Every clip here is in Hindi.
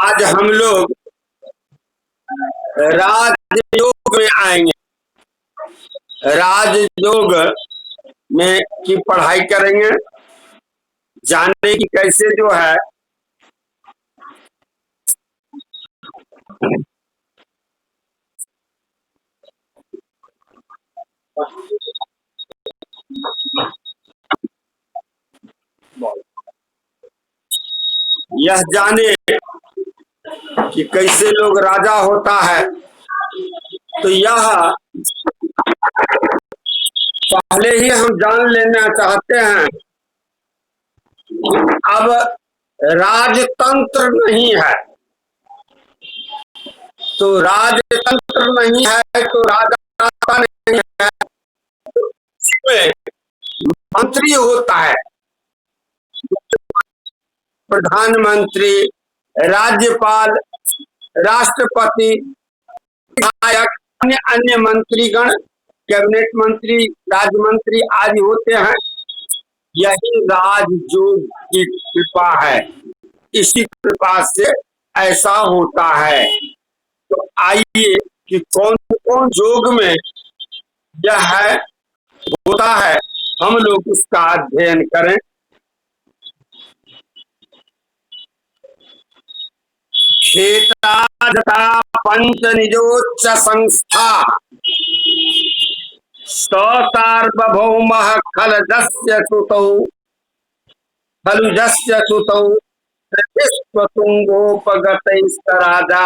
आज हम लोग राजयोग में आएंगे। राजयोग में की पढ़ाई करेंगे, जानने की कैसे जो है यह जाने कि कैसे लोग राजा होता है। तो यह पहले ही हम जान लेना चाहते हैं। अब राजतंत्र नहीं है, तो राजतंत्र नहीं है तो राजा नहीं है, इसमें मंत्री होता है, प्रधानमंत्री, राज्यपाल, राष्ट्रपति, विधायक, अन्य अन्य मंत्रीगण, कैबिनेट मंत्री, राज्य मंत्री आदि होते हैं। यही राजयोग की कृपा है, इसी कृपा से ऐसा होता है। तो आइए कि कौन कौन योग में यह है होता है, हम लोग उसका अध्ययन करें। क्षेत्राजता पंच निजोच्च संस्था सार्वभौमः खलजस्य सुतौ प्रतिस्वतुंगोपगतैस्तराजा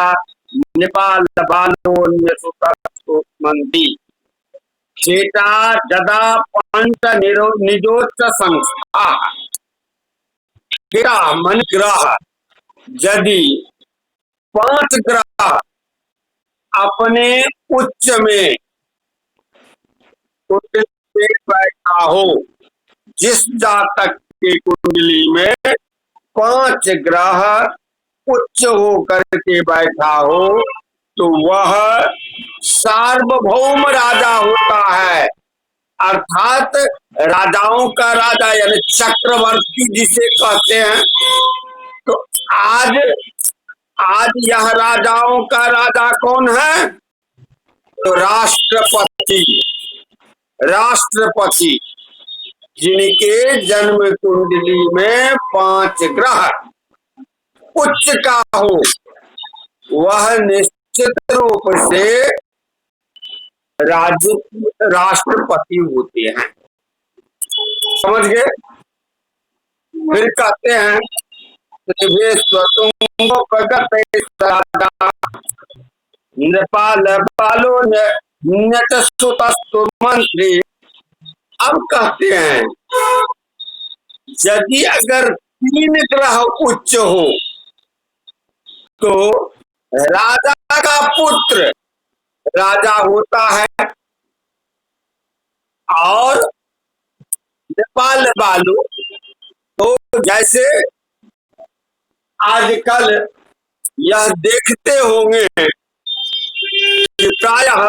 नेपाल बालोन्यसुतमन्ति। क्षेता जदा पंच निजोच्च संस्था, क्षेता मन ग्रह, यदि 5 ग्रह अपने उच्च में बैठा हो, जिस जातक की कुंडली में 5 ग्रह उच्च होकर के बैठा हो, तो वह सार्वभौम राजा होता है। अर्थात राजाओं का राजा यानी चक्रवर्ती जिसे कहते हैं। तो आज यह राजाओं का राजा कौन है? तो राष्ट्रपति जिनके जन्म कुंडली में 5 ग्रह उच्च का हो, वह निश्चित रूप से राष्ट्रपति होते हैं। समझ गए? फिर कहते हैं नेपाल बालो मंत्री। अब कहते हैं यदि अगर 3 ग्रह उच्च हो तो राजा का पुत्र राजा होता है, और नेपाल बालू तो जैसे आजकल यह देखते होंगे कि प्रायः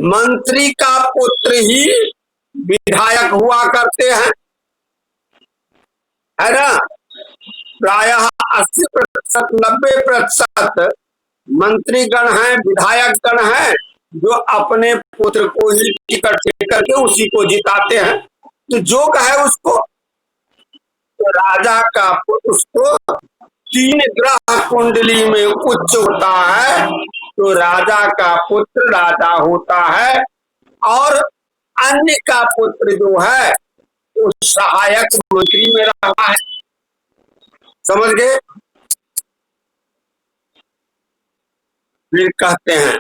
मंत्री का पुत्र ही विधायक हुआ करते हैं, है ना। प्रायः 80% 90% मंत्रीगण हैं, विधायक गण हैं, जो अपने पुत्र को ही टिकट दे करके उसी को जिताते हैं। तो जो है उसको तो राजा का पुत्र, उसको 3 ग्रह कुंडली में उच्च होता है तो राजा का पुत्र राजा होता है, और अन्य का पुत्र जो है वो सहायक मंत्री में रहा है। समझ गए? फिर कहते हैं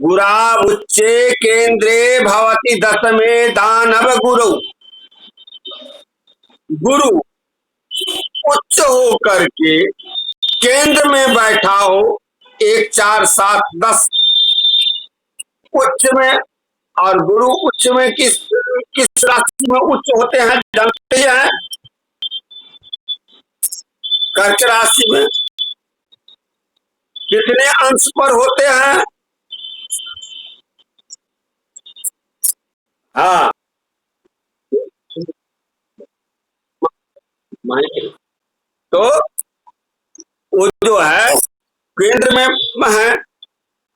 गुरा उच्चे केंद्रे भवति दशमे दानव गुरु। गुरु उच्च हो करके केंद्र में बैठा हो, 1 4 7 10 उच्च में, और गुरु उच्च में किस राशि में उच्च होते हैं जानते हैं? कर्क राशि में। कितने अंश पर होते हैं? हाँ, तो जो है केंद्र में है,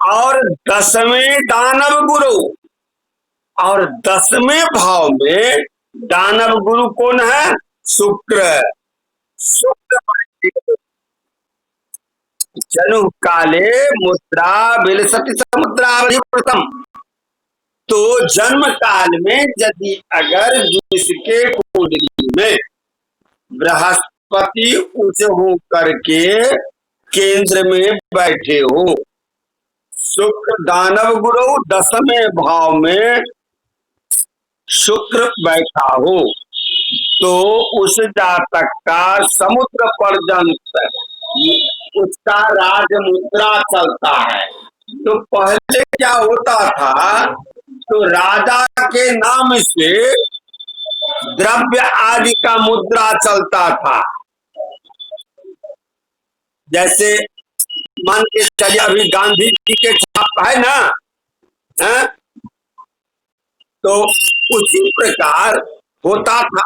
और 10वें दानव गुरु, और 10वें भाव में दानव गुरु कौन है? शुक्र। शुक्र जनु काले मुद्रा विलसति समुद्रावधिप्रथम। तो जन्म काल में यदि अगर जिसके कुंडली में बृहस्पति उच्च हो करके केंद्र में बैठे हो, शुक्र दानव गुरु 10वें भाव में शुक्र बैठा हो, तो उस जातक का समुद्र पर्यंत उसका राज मुद्रा चलता है। तो पहले क्या होता था, तो राजा के नाम से द्रव्य आदि का मुद्रा चलता था। जैसे मान के चलिए अभी गांधी जी के छाप है ना, है? तो उसी प्रकार होता था।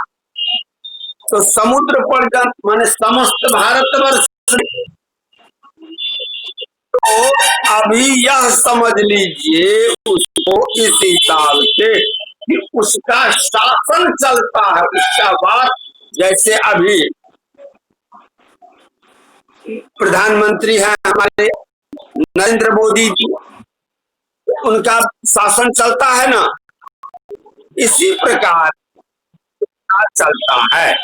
तो समुद्र पर्यंत माने समस्त भारतवर्ष। तो अभी यह समझ लीजिए उसको इस हिसाब से कि उसका शासन चलता है। उसका बात जैसे अभी प्रधानमंत्री हैं हमारे नरेंद्र मोदी जी, उनका शासन चलता है ना, इसी प्रकार चलता है।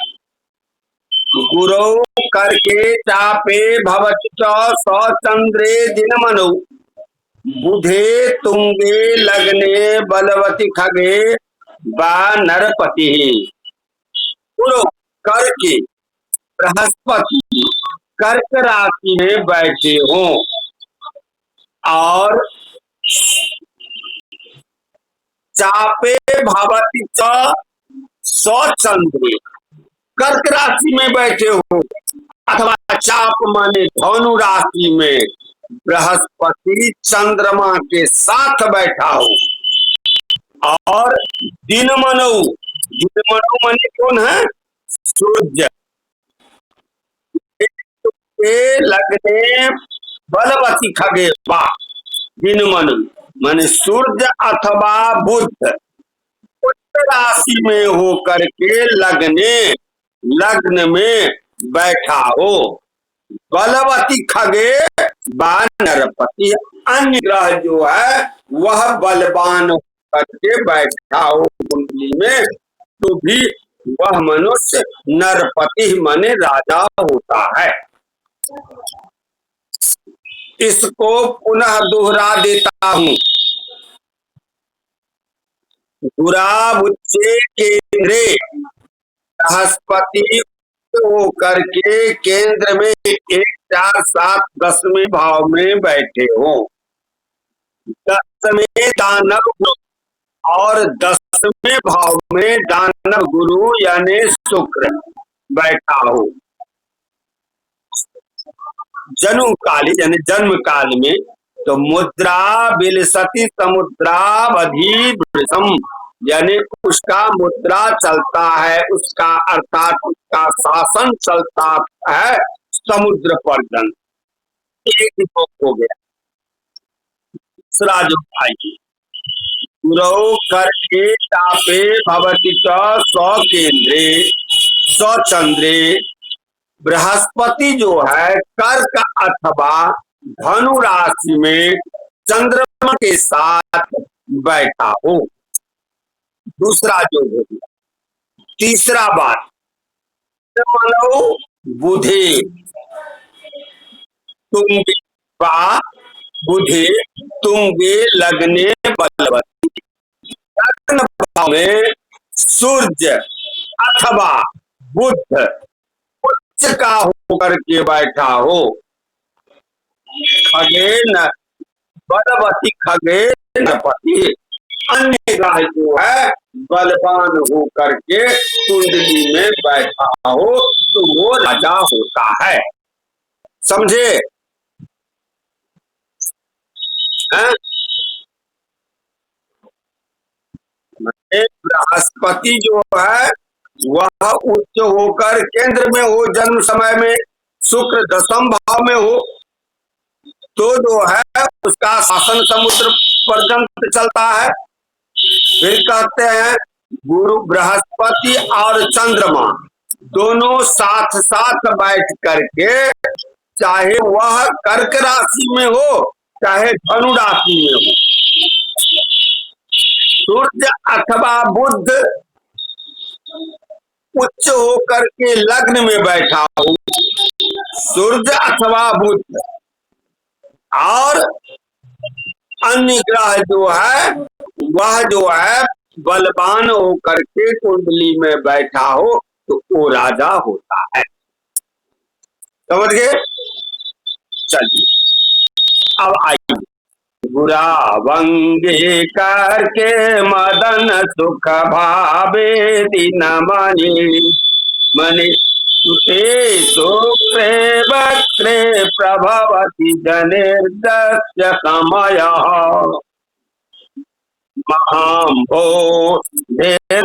गुरु करके चापे भवति च सचंद्रे दिनमनु, बुधे तुंगे लग्ने बलवती खगे बा नरपति। गुरु करके बृहस्पति कर्क राशि में बैठे हो, और चापे भवति च सचंद्रे कर्क राशि में बैठे हो, अथवा चाप माने धनु राशि में बृहस्पति चंद्रमा के साथ बैठा हो, और दिनमनु, दिनमनु माने कौन है? सूर्य के लगने बलवती खगे बा, दिनमनु माने सूर्य अथवा बुध उत्तर राशि में हो करके लग्न में बैठा हो। बलवती खगे बा नरपति, अन्य ग्रह जो है वह बलवान करके बैठा हो कुंडली में, तो भी वह मनुष्य नरपति माने राजा होता है। इसको पुनः दोहरा देता हूं। गुराबुच्चे केंद्रे बृहस्पति होकर के केंद्र में 1, 4, 7, 10वें भाव में बैठे हो। 10वें दानव गुरु, और 10वें भाव में दानव गुरु यानी शुक्र बैठा हो। जनु काली यानी जन्म काल में तो मुद्रा विलसति समुद्रावधि यानी उसका मुद्रा चलता है, उसका अर्थात उसका शासन चलता है समुद्र पर्यंत। एक हो गया। दूसरा जो आइए, गुरु करके तापे भवति च स्वकेंद्रे स्वचंद्रे, बृहस्पति जो है कर्क अथवा धनु राशि में चंद्रमा के साथ बैठा हो। दूसरा जो हो गया। तीसरा बात, मनो बुधे तुंगे बा, बुधे तुंगे लगने बलवती, लग्न भाव में सूर्य अथवा बुध उच्च का होकर के बैठा हो। खगे न बलवती खगे नरपति, अन्य ग्रह जो है बलवान हो करके कुंडली में बैठा हो तो वो राजा होता है। समझे? बृहस्पति जो है वह उच्च होकर केंद्र में हो जन्म समय में, शुक्र दशम भाव में हो तो जो है उसका शासन समुद्र पर्यंत चलता है। फिर कहते हैं गुरु बृहस्पति और चंद्रमा दोनों साथ साथ बैठ करके, चाहे वह कर्क राशि में हो चाहे धनु राशि में हो, सूर्य अथवा बुध उच्च होकर के लग्न में बैठा हो, सूर्य अथवा बुध और अन्य ग्रह जो है वह जो है बलवान होकर के कुंडली में बैठा हो तो वो राजा होता है। समझ गए? चलिए अब आइए, बुरा वंगे करके मदन सुख भावे दिन मणि सुते शुक्रे वक्रे प्रभवति जनिर्दस्य समय महाम्भो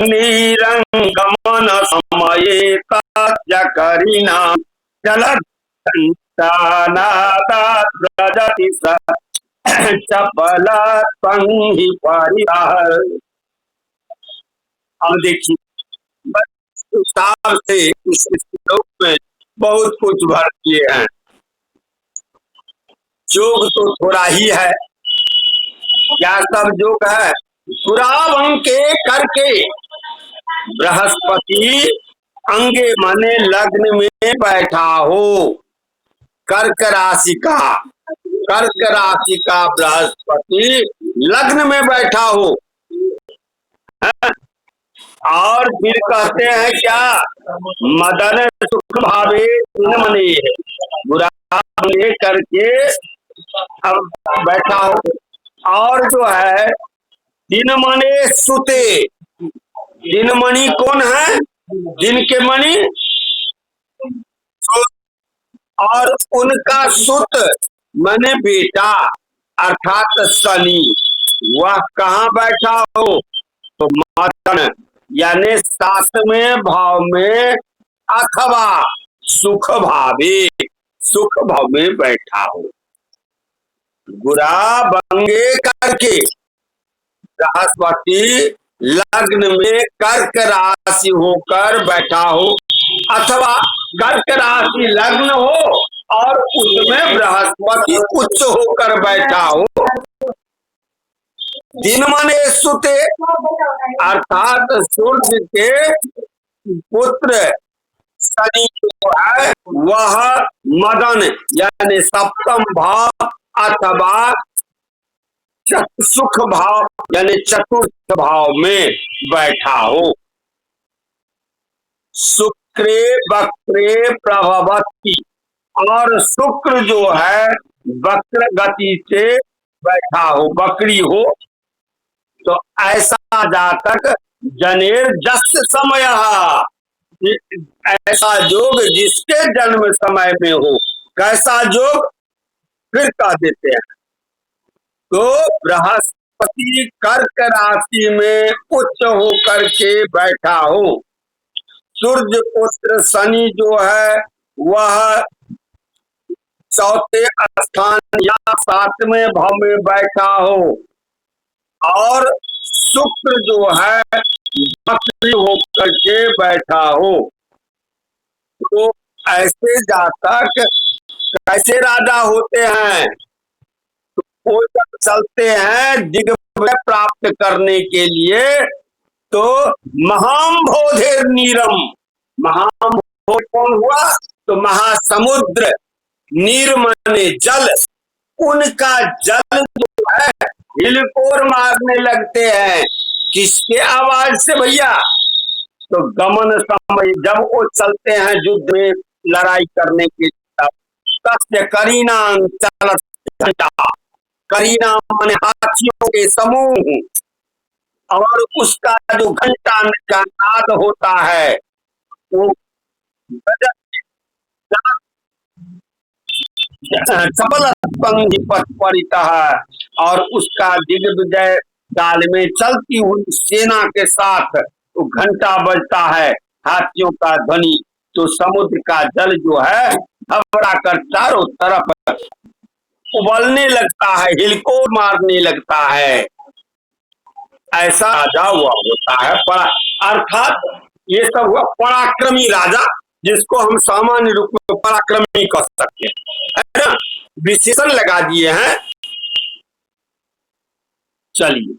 निरंगमन समये तस्य करिणा चलति स चपल पंहि परिवाह। अब देखिए हिसाब से इस श्लोक में बहुत कुछ भर दिए हैं। योग तो थोड़ा ही है, क्या सब योग है? सुरावं के करके बृहस्पति अंगे माने लग्न में बैठा हो, कर्क राशि का बृहस्पति लग्न में बैठा हो। और फिर कहते हैं क्या? मदन सुख भावे दिन मने, बुरा करके अब बैठा हो। और जो है दिन मणि सुते, दिन मणि कौन है? दिन के मणि और उनका सुत माने बेटा अर्थात शनि, वह कहाँ बैठा हो? तो मदन यानी 7वें भाव में अथवा सुख भाव में बैठा हो। बुरा भंगे करके बृहस्पति लग्न में कर्क राशि होकर बैठा हो, अथवा कर्क राशि लग्न हो और उसमें बृहस्पति उच्च होकर बैठा हो। दिन मने सुते अर्थात सूर्य के पुत्र शनि जो है वह मदन यानी 7म भाव अथवा सुख भाव यानी चतुर्थ भाव में बैठा हो। शुक्रे वक्रे प्रभवति, और शुक्र जो है वक्र गति से बैठा हो, वक्री हो। तो ऐसा जातक जनेर जस समय, ऐसा योग जिसके जन्म समय में हो। कैसा योग? फिर कह देते हैं तो बृहस्पति कर्क राशि में उच्च होकर के बैठा हो, सूर्य पुत्र शनि जो है वह 4थे स्थान या 7वें भाव में बैठा हो, और शुक्र जो है वक्री होकर के बैठा हो। तो ऐसे जातक कैसे राजा होते हैं? वो जब चलते हैं दिग्विजय प्राप्त करने के लिए तो महाम्भोधेर नीरम, महाम्भोध कौन हुआ? तो महासमुद्र, नीर माने जल, उनका जल जो है हिलकोर मारने लगते हैं। किसके आवाज से भैया? तो गमन समय जब वो चलते हैं युद्ध में लड़ाई करने के लिए, तस्य करीना चलत घंटा, करीना माने हाथियों के समूह, और उसका जो घंटा का नाद होता है वो सबल परिता है, और उसका दिग्विजय काल में चलती हुई सेना के साथ तो घंटा बजता है, हाथियों का ध्वनि। तो समुद्र का जल जो है घबरा कर चारों तरफ उबलने लगता है, हिलकोर मारने लगता है। ऐसा राजा हुआ होता है अर्थात ये सब हुआ पराक्रमी राजा, जिसको हम सामान्य रूप में पराक्रमी कह सकते हैं, है ना। विशेषण लगा दिए हैं। चलिए,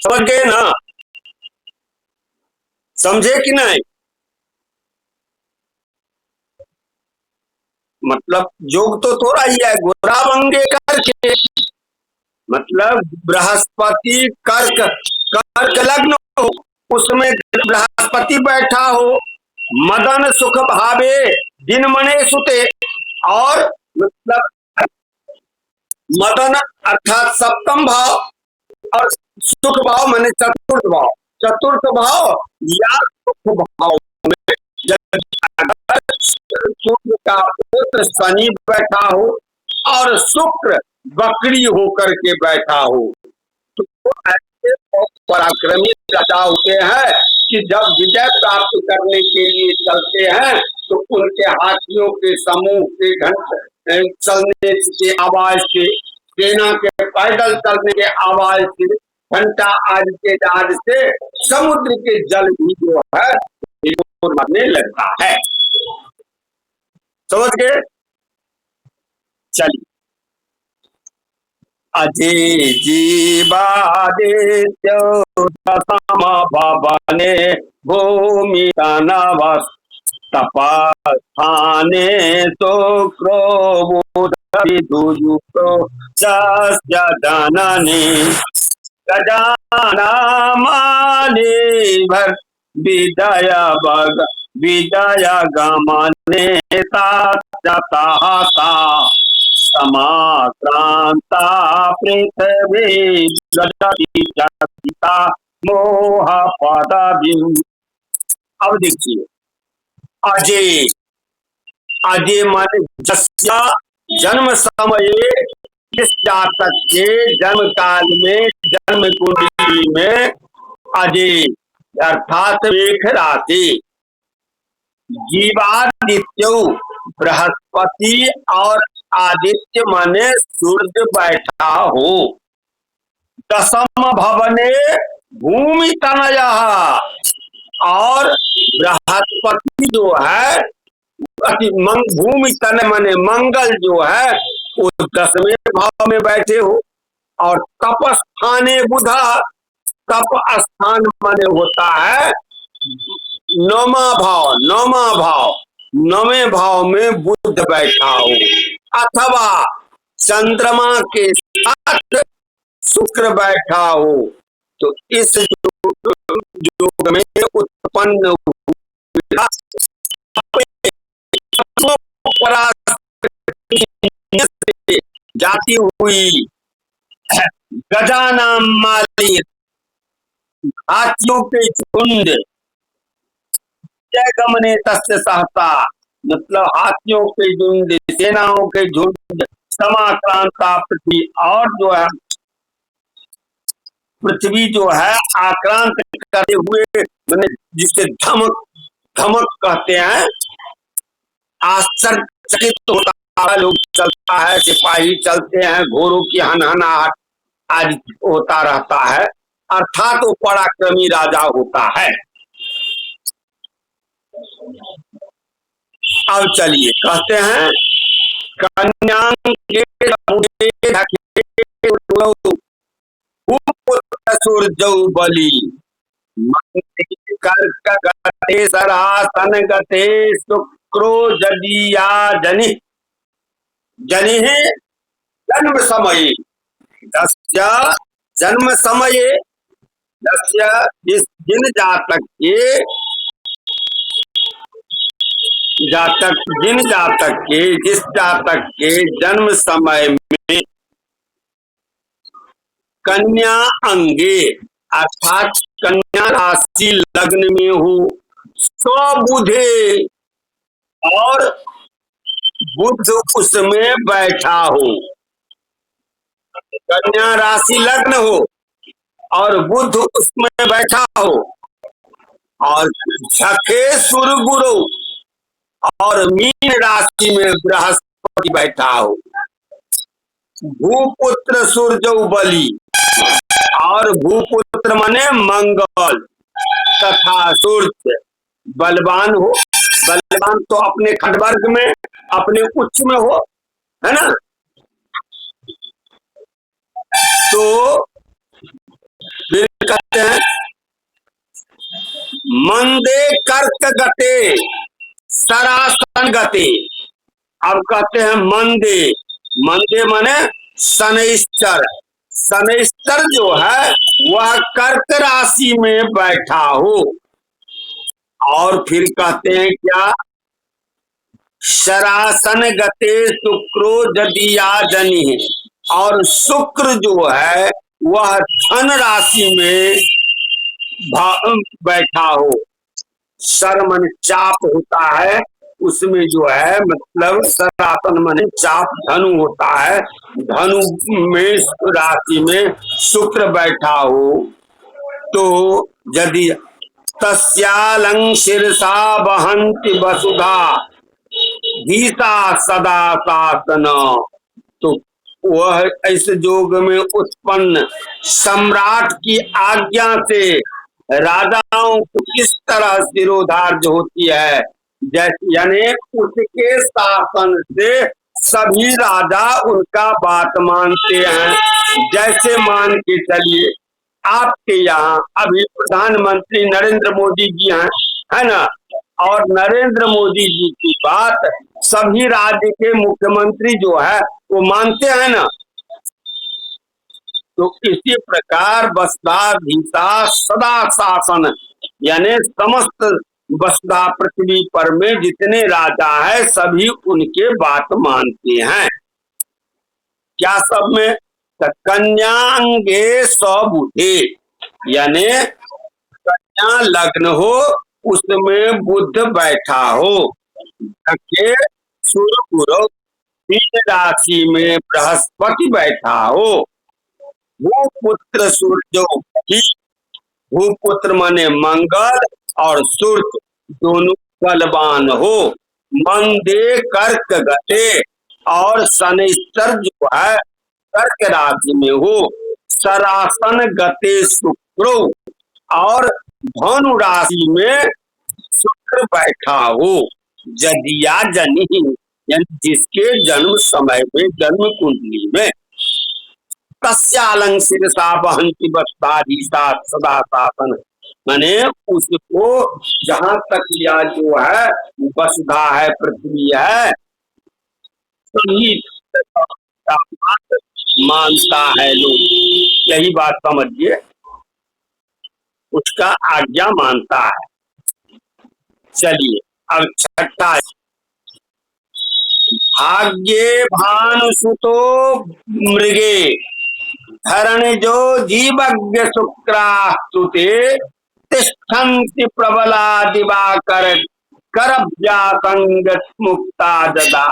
समझ गए ना, समझे कि नहीं। मतलब योग तो थोड़ा ही है, गोरा बंगे करके, मतलब बृहस्पति कर्क, कर्क लग्न हो, उसमें बृहस्पति बैठा हो, मदन सुख भावे दिन मने सुते, और मतलब मदन अर्थात सप्तम भाव, और सुख भाव माने चतुर्थ भाव, चतुर्थ भाव या सुख भाव में जब शुक्र का पुत्र शनि बैठा हो और शुक्र बकरी होकर के बैठा हो, तो ऐसे पराक्रमी राजा होते हैं कि जब विजय प्राप्त करने के लिए चलते हैं तो उनके हाथियों के समूह के घंटे चलने के आवाज से, सेना के पैदल चलने के आवाज से, घंटा आदि के आवाज से समुद्र के जल भी जो है मरने लगता है। समझ गए। चलिए, अजय जीवादित्य भवने भूमि नवस तपास्थाने शुक्रो बुधुयुक्तो जस्य जननी गजानामानि भर विजय बग विजय गमने ताता समाक्रांता पृथ्वी गतिता मोह पदवी। अब देखिए, अजय, अजय माने जस्या जन्म समय, इस जातक के जन्म काल में, जन्म कुंडली में अजय अर्थात एक राशि, जीवादित्य बृहस्पति और आदित्य माने सूर्य बैठा हो, दशम भवने भूमि तनय, और बृहस्पति जो है भूमि तन माने मंगल जो है वो 10वें भाव में बैठे हो, और तपस्थाने बुधा, तप स्थान माने होता है 9वां भाव, 9वां भाव, 9वें भाव में बुध बैठा हो, अथवा चंद्रमा के साथ शुक्र बैठा हो, तो इस योग में उत्पन्न जाती हुई गजानाम माली हाथियों के झुंड, जय गमने तस्य सहसा, मतलब हाथियों के झुंड, सेनाओं के झुंड, समाक्रांता पृथ्वी, और जो है पृथ्वी जो है आक्रांत करते हुए, जिसे धमक धमक कहते हैं, आश्चर्यचकित होता है, लोग चलता है, सिपाही चलते हैं, घोड़ों की हनहनाहट आदि होता रहता है, अर्थात वो पराक्रमी राजा होता है। अब चलिए कहते हैं, बलि सरासन गते शुक्रो जदिया जनि जनि जन्म समय, दस्या जन्म समय, दस्या जिन जातक के जिन जातक के जिस जातक के जन्म समय में कन्या अंगे अर्थात कन्या राशि लग्न में हो, बुधे, और बुध उसमें बैठा हो, कन्या राशि लग्न हो और बुध उसमें बैठा हो, और सखे सुर गुरु, और मीन राशि में बृहस्पति बैठा हो। भूपुत्र सूर्य बलि, और भूपुत्र माने मंगल तथा सूर्य बलवान हो। बलवान तो अपने खंडवर्ग में अपने उच्च में हो, है ना। तो फिर कहते हैं मंदे कर्क गते सरासन गते। अब कहते हैं मंदे, मंदे माने शनैश्चर। शनैश्चर जो है वह कर्क राशि में बैठा हो। और फिर कहते हैं क्या, शरासन गते शुक्रो जदिया जनि। और शुक्र जो है वह धन राशि में बैठा हो। शर मन चाप होता है, उसमें जो है मतलब सरासन मन चाप धनु होता है। धनु में राशि में शुक्र बैठा हो तो यदि तस्यालं शीर्षा वहन्ति वसुधा धीसा सदा शासन। तो वह ऐसे योग में उत्पन्न सम्राट की आज्ञा से राजाओं को किस तरह शिरोधार्य होती है, जैसे यानी उसके शासन से सभी राजा उनका बात मानते हैं। जैसे मान के चलिए आपके यहाँ अभी प्रधानमंत्री नरेंद्र मोदी जी हैं, है ना, और नरेंद्र मोदी जी की बात सभी राज्य के मुख्यमंत्री जो है वो मानते हैं ना। तो इसी प्रकार वसुधाधीशा सदा शासन, यानी समस्त वसुधा पृथ्वी पर में जितने राजा है सभी उनके बात मानते हैं। क्या सब में, कन्यांगे स्वबुद्धि, यानी कन्या लग्न हो उसमें बुध बैठा हो। सूर्य गुरु मीन राशि में बृहस्पति बैठा हो। भूपुत्र सूर्य, भूपुत्र माने मंगल और सूर्य दोनों बलवान हो। मंदे कर्क गते, और शनिश्चर जो है कर्क राशि में हो। सरासन गते शुक्रो, और धनु राशि में शुक्र बैठा हो। जदिया जनि, यानी जिसके जन्म समय में जन्म कुंडली में तस्यालं शीर्षा वहन्ति वसुधाधीशा सदा शासन, माने उसको जहां तक यह जो है वसुधा है पृथ्वी है सही मानता है लोग, यही बात समझिए, उसका आज्ञा मानता है। चलिए अब छठा, भाग्ये भानुसुतो मृगे धरणिजो जीवज्ञ शुक्रास्तुते तिष्ठन्ति प्रबला दिवाकर करभ्यासंग मुक्ता ददा।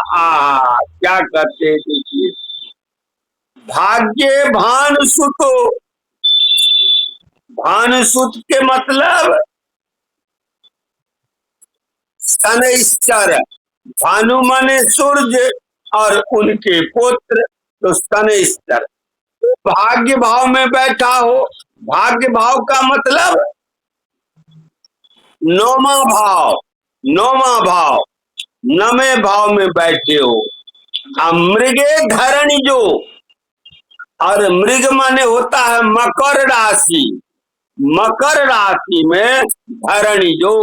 क्या करते देखिए, भाग्ये भानुसुतो, भानुसुत के मतलब शनैश्चर। भानु माने सूर्य और उनके पुत्र तो शनैश्चर भाग्य भाव में बैठा हो। भाग्य भाव का मतलब नौमा भाव, नौमा भाव, नवे भाव में बैठे हो। मृगे धरणी जो, और मृग माने होता है मकर राशि। मकर राशि में धरणी जो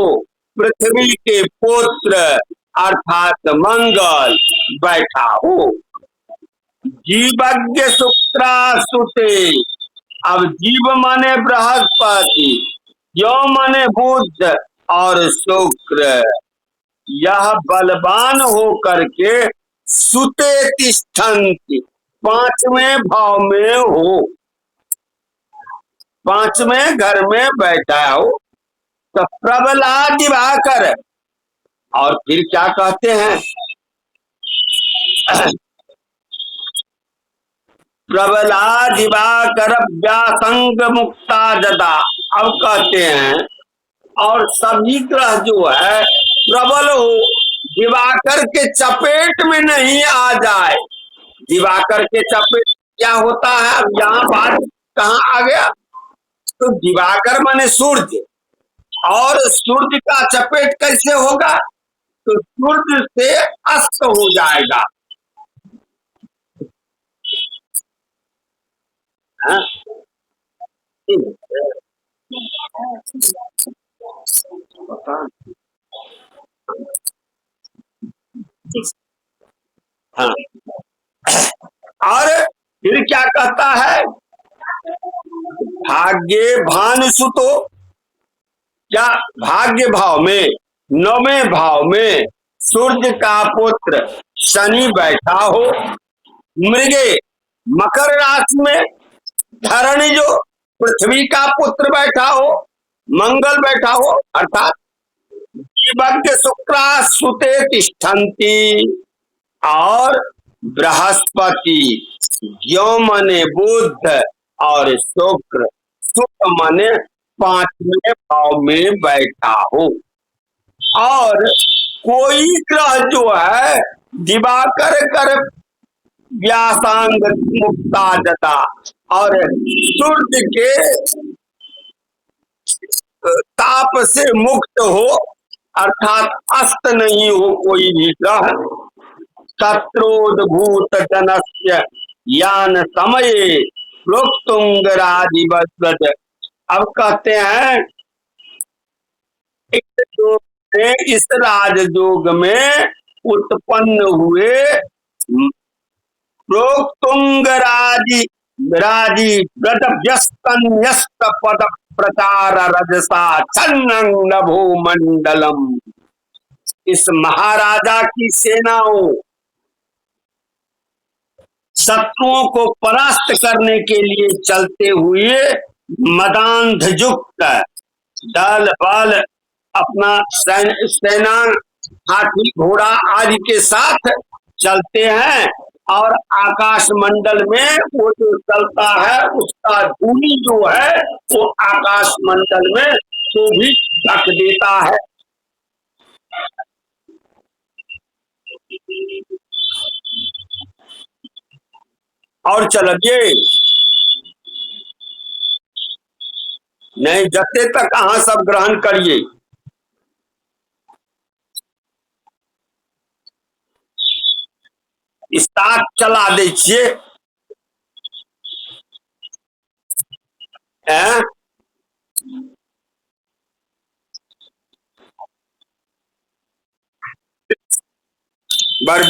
पृथ्वी के पुत्र अर्थात मंगल बैठा हो। जीवज्ञ शुक्रास्तुते, अब जीव माने बृहस्पति, यो माने बुध और शुक्र, यह बलवान हो करके सुते तिष्ठन्ति, पांचवें भाव में हो, पांचवें घर में बैठा हो। तो प्रबला दिवाकर, और फिर क्या कहते हैं, प्रबला दिवाकर व्यासंग मुक्ता जदा। अब कहते हैं और सभी ग्रह जो है प्रबल हो, दिवाकर के चपेट में नहीं आ जाए। दिवाकर के चपेट क्या होता है, अब यहाँ बात कहाँ आ गया। तो दिवाकर माने सूर्य, और सूर्य का चपेट कैसे होगा, तो सूर्य से अस्त हो जाएगा। हाँ? हाँ। और फिर क्या कहता है, भाग्य भानुसुतो, क्या भाग्य भाव में, नौवें भाव में सूर्य का पुत्र शनि बैठा हो, मृगे मकर राशि में धरणी जो पृथ्वी का पुत्र बैठा हो, मंगल बैठा हो, अर्थात दिवग्य शुक्रा सुते तिष्ठन्ति, और बृहस्पति ज्यो मने बुध और शुक्र शुक्र मने पांचवें भाव में बैठा हो। और कोई ग्रह जो है दिवाकर कर व्यासांग मुक्ता जता, और सूर्य के ताप से मुक्त हो, अर्थात अस्त नहीं हो कोई भी ग्रह। शत्रुद्भूत जनस्य यान समये प्रोक्तुंग राजिवज्रज। अब कहते हैं इस राजयोग में उत्पन्न हुए प्रोक्तुंग राजी राजी व्रत व्यस्त पद प्रचार रजसा छन्नं नभो मंडलम। इस महाराजा की सेनाओं शत्रुओं को परास्त करने के लिए चलते हुए मदांध युक्त दल बल अपना सेना हाथी घोड़ा आदि के साथ चलते हैं, और आकाश मंडल में वो जो चलता है उसका धूलि जो है वो आकाश मंडल में वो भी ढक देता है। और चलिए, नहीं जते तक अहाँ सब ग्रहण करिए। स्टार्ट चला दै छियै। बड़